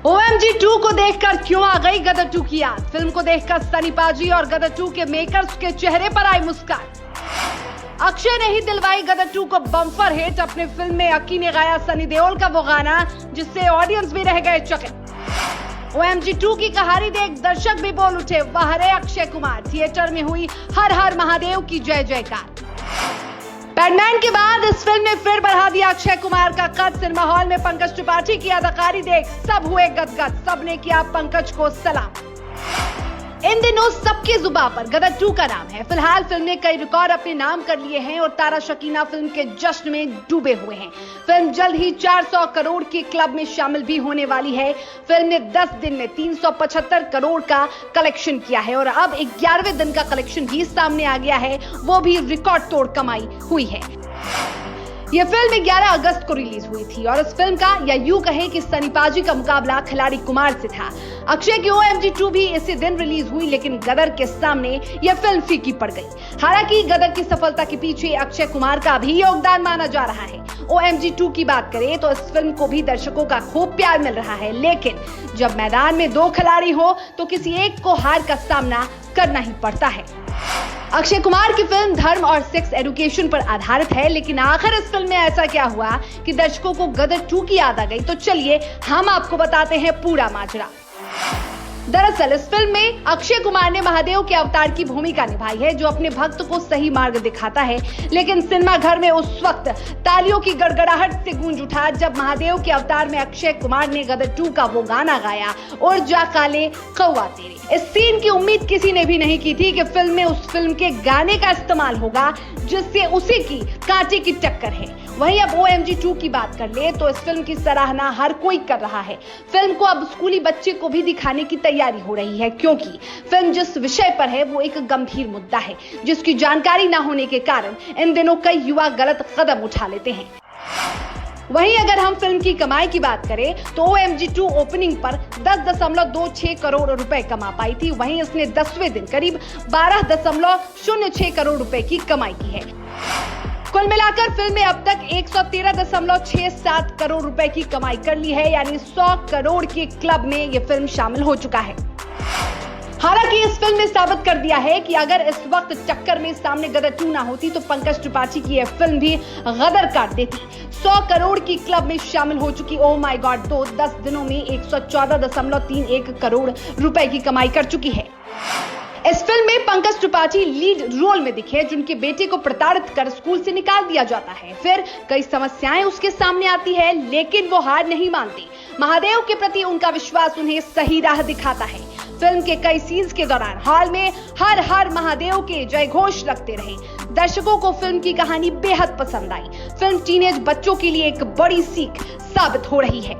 OMG 2 को देखकर क्यों आ गई गदर 2 की याद। फिल्म को देखकर सनी पाजी और गदर 2 के मेकर्स के चेहरे पर आई मुस्कान। अक्षय ने ही दिलवाई गदर 2 को बम्पर हिट। अपने फिल्म में अक्की ने गाया सनी देओल का वो गाना जिससे ऑडियंस भी रह गए चकित। OMG 2 की कहानी देख दर्शक भी बोल उठे, वाह रे अक्षय कुमार। थिएटर में हुई हर हर महादेव की जय जयकार। बैटमैन के बाद इस फिल्म ने फिर बढ़ा दिया अक्षय कुमार का कद। सिनेमा हॉल में पंकज त्रिपाठी की अदाकारी देख सब हुए गदगद। सबने किया पंकज को सलाम। इन दिनों सबके जुबान पर गदर 2 का नाम है। फिलहाल फिल्म ने कई रिकॉर्ड अपने नाम कर लिए हैं और तारा शकीना फिल्म के जश्न में डूबे हुए हैं। फिल्म जल्द ही 400 करोड़ के क्लब में शामिल भी होने वाली है। फिल्म ने 10 दिन में 375 करोड़ का कलेक्शन किया है और अब 11वें दिन का कलेक्शन भी सामने आ गया है, वो भी रिकॉर्ड तोड़ कमाई हुई है। यह फिल्म 11 अगस्त को रिलीज हुई थी और इस फिल्म का या यूं कहें कि सनी पाजी का मुकाबला खिलाड़ी कुमार से था। अक्षय की OMG 2 भी इसी दिन रिलीज हुई, लेकिन गदर के सामने यह फिल्म फीकी पड़ गई। हालांकि गदर की सफलता के पीछे अक्षय कुमार का भी योगदान माना जा रहा है। OMG 2 की बात करें तो इस फिल्म को भी दर्शकों का खूब प्यार मिल रहा है, लेकिन जब मैदान में 2 खिलाड़ी हो तो किसी एक को हार का सामना करना ही पड़ता है। अक्षय कुमार की फिल्म धर्म और सेक्स एजुकेशन पर आधारित है, लेकिन आखिर इस फिल्म में ऐसा क्या हुआ कि दर्शकों को गदर 2 की याद आ गई। तो चलिए हम आपको बताते हैं पूरा माजरा। दरअसल इस फिल्म में अक्षय कुमार ने महादेव के अवतार की भूमिका निभाई है, जो अपने भक्त को सही मार्ग दिखाता है। लेकिन सिनेमा घर में उस वक्त तालियों की गड़गड़ाहट से गूंज उठा जब महादेव के अवतार में अक्षय कुमार ने गदर 2 का वो गाना गाया, उड़ जा काले कौवा तेरे। इस सीन की उम्मीद किसी ने भी नहीं की थी कि फिल्म में उस फिल्म के गाने का इस्तेमाल होगा जिससे उसी की कांटे की टक्कर है। वहीं अब OMG 2 की बात कर ले तो इस फिल्म की सराहना हर कोई कर रहा है। फिल्म को अब स्कूली बच्चे को भी दिखाने की तैयारी हो रही है, क्योंकि फिल्म जिस विषय पर है वो एक गंभीर मुद्दा है, जिसकी जानकारी न होने के कारण इन दिनों कई युवा गलत कदम उठा लेते हैं। वहीं अगर हम फिल्म की कमाई की बात करें तो OMG 2 ओपनिंग पर 10.26 करोड़ रुपए कमा पाई थी। वहीं इसने 10वें दिन करीब 12.06 करोड़ रुपए की कमाई की है। कुल मिलाकर फिल्म ने अब तक 113.67 करोड़ रुपए की कमाई कर ली है, यानी 100 करोड़ के क्लब में यह फिल्म शामिल हो चुका है। हालांकि इस फिल्म ने साबित कर दिया है कि अगर इस वक्त टक्कर में सामने गदर 2 ना होती तो पंकज त्रिपाठी की यह फिल्म भी गदर काट देती। 100 करोड़ की क्लब में शामिल हो चुकी ओह माय गॉड 2 10 दिनों में 114.31 करोड़ रुपए की कमाई कर चुकी है। इस फिल्म में पंकज त्रिपाठी लीड रोल में दिखे, जिनके बेटे को प्रताड़ित कर स्कूल से निकाल दिया जाता है। फिर कई समस्याएं उसके सामने आती है, लेकिन वो हार नहीं मानती। महादेव के प्रति उनका विश्वास उन्हें सही राह दिखाता है। फिल्म के कई सीन्स के दौरान हॉल में हर हर महादेव के जय घोष लगते रहे। दर्शकों को फिल्म की कहानी बेहद पसंद आई। फिल्म टीनेज बच्चों के लिए एक बड़ी सीख साबित हो रही है।